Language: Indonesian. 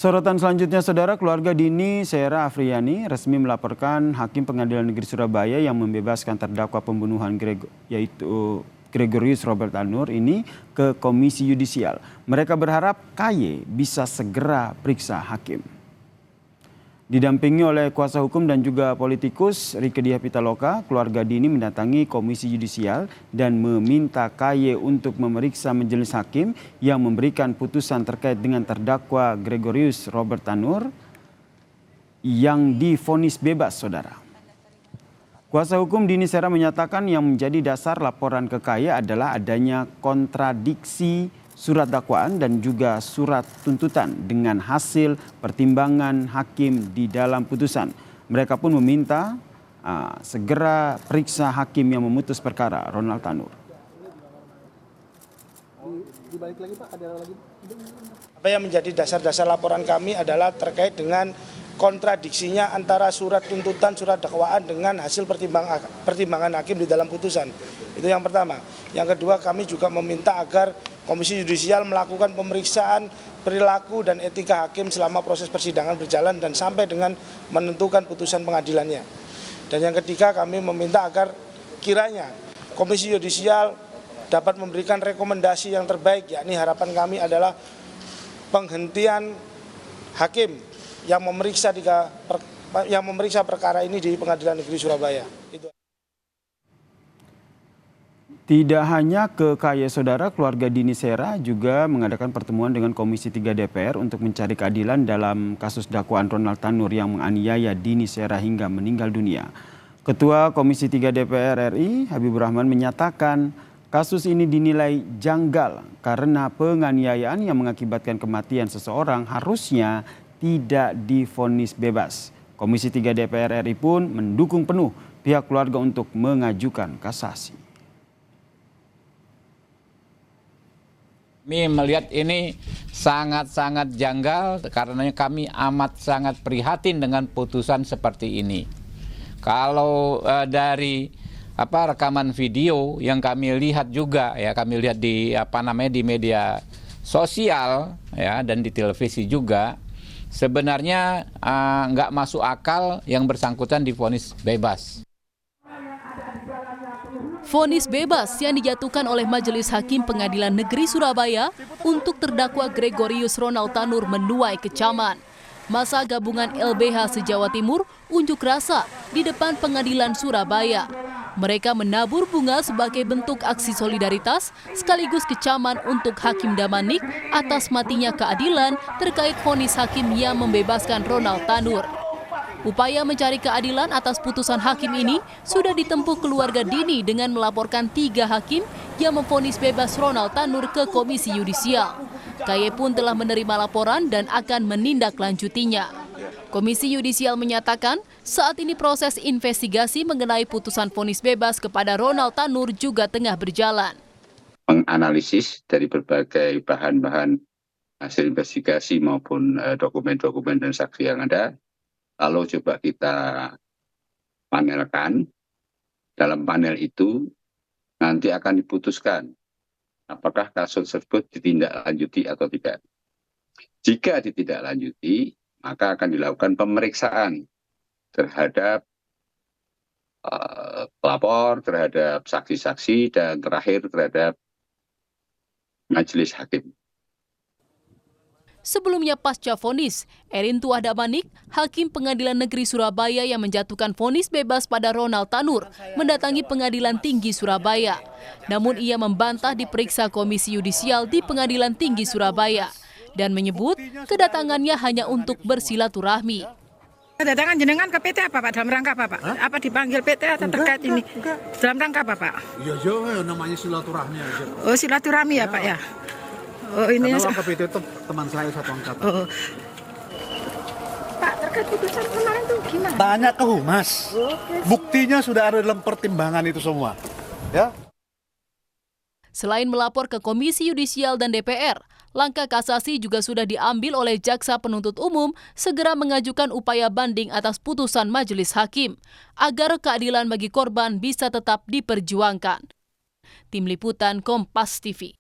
Sorotan selanjutnya, saudara, keluarga Dini Sera Afriyani resmi melaporkan Hakim Pengadilan Negeri Surabaya yang membebaskan terdakwa pembunuhan yaitu Gregorius Robert Tanur ini ke Komisi Yudisial. Mereka berharap KY bisa segera periksa hakim. Didampingi oleh kuasa hukum dan juga politikus Rieke Diah Pitaloka, keluarga Dini mendatangi Komisi Yudisial dan meminta KY untuk memeriksa majelis hakim yang memberikan putusan terkait dengan terdakwa Gregorius Robert Tanur yang divonis bebas, saudara. Kuasa hukum Dini Sera menyatakan yang menjadi dasar laporan ke KY adalah adanya kontradiksi surat dakwaan dan juga surat tuntutan dengan hasil pertimbangan hakim di dalam putusan. Mereka pun meminta segera periksa hakim yang memutus perkara, Ronald Tanur. Apa yang menjadi dasar-dasar laporan kami adalah terkait dengan kontradiksinya antara surat tuntutan, surat dakwaan dengan hasil pertimbangan hakim di dalam putusan. Itu yang pertama. Yang kedua, kami juga meminta agar Komisi Yudisial melakukan pemeriksaan perilaku dan etika hakim selama proses persidangan berjalan dan sampai dengan menentukan putusan pengadilannya. Dan yang ketiga, kami meminta agar kiranya Komisi Yudisial dapat memberikan rekomendasi yang terbaik, yakni harapan kami adalah penghentian hakim yang memeriksa perkara ini di Pengadilan Negeri Surabaya. Tidak hanya ke KY, saudara, keluarga Dini Sera juga mengadakan pertemuan dengan Komisi 3 DPR untuk mencari keadilan dalam kasus dakwaan Ronald Tanur yang menganiaya Dini Sera hingga meninggal dunia. Ketua Komisi 3 DPR RI, Habibur Rahman, menyatakan kasus ini dinilai janggal karena penganiayaan yang mengakibatkan kematian seseorang harusnya tidak divonis bebas. Komisi 3 DPR RI pun mendukung penuh pihak keluarga untuk mengajukan kasasi. Kami melihat ini sangat-sangat janggal karena kami amat sangat prihatin dengan putusan seperti ini. Kalau dari rekaman video yang kami lihat juga, ya kami lihat di di media sosial ya dan di televisi juga, sebenarnya nggak masuk akal yang bersangkutan divonis bebas. Vonis bebas yang dijatuhkan oleh Majelis Hakim Pengadilan Negeri Surabaya untuk terdakwa Gregorius Ronald Tanur menuai kecaman. Masa gabungan LBH se-Jawa Timur unjuk rasa di depan Pengadilan Surabaya. Mereka menabur bunga sebagai bentuk aksi solidaritas sekaligus kecaman untuk Hakim Damanik atas matinya keadilan terkait vonis hakim yang membebaskan Ronald Tanur. Upaya mencari keadilan atas putusan hakim ini sudah ditempuh keluarga Dini dengan melaporkan 3 hakim yang memvonis bebas Ronald Tanur ke Komisi Yudisial. KY pun telah menerima laporan dan akan menindaklanjutinya. Komisi Yudisial menyatakan saat ini proses investigasi mengenai putusan vonis bebas kepada Ronald Tanur juga tengah berjalan. Menganalisis dari berbagai bahan-bahan hasil investigasi maupun dokumen-dokumen dan saksi yang ada. Lalu coba kita panelkan, dalam panel itu nanti akan diputuskan apakah kasus tersebut ditindaklanjuti atau tidak. Jika ditindaklanjuti, maka akan dilakukan pemeriksaan terhadap pelapor, terhadap saksi-saksi, dan terakhir terhadap majelis hakim. Sebelumnya pasca vonis, Erin Tuah Damanik, Hakim Pengadilan Negeri Surabaya yang menjatuhkan vonis bebas pada Ronald Tanur, mendatangi Pengadilan Tinggi Surabaya. Namun ia membantah diperiksa Komisi Yudisial di Pengadilan Tinggi Surabaya dan menyebut kedatangannya hanya untuk bersilaturahmi. Kedatangan jenengan ke PT apa Pak? Dalam rangka apa Pak? Apa dipanggil PT atau terkait ini? Dalam rangka apa Pak? Iya, namanya silaturahmi aja. Oh, silaturahmi ya Pak ya? Oh, ini KPT itu teman saya satu angkatan. Oh. Pak, terkait putusan kemarin tuh gimana? Tanya ke Humas. Buktinya sudah ada dalam pertimbangan itu semua. Ya. Selain melapor ke Komisi Yudisial dan DPR, langkah kasasi juga sudah diambil oleh Jaksa Penuntut Umum segera mengajukan upaya banding atas putusan Majelis Hakim agar keadilan bagi korban bisa tetap diperjuangkan. Tim Liputan Kompas TV.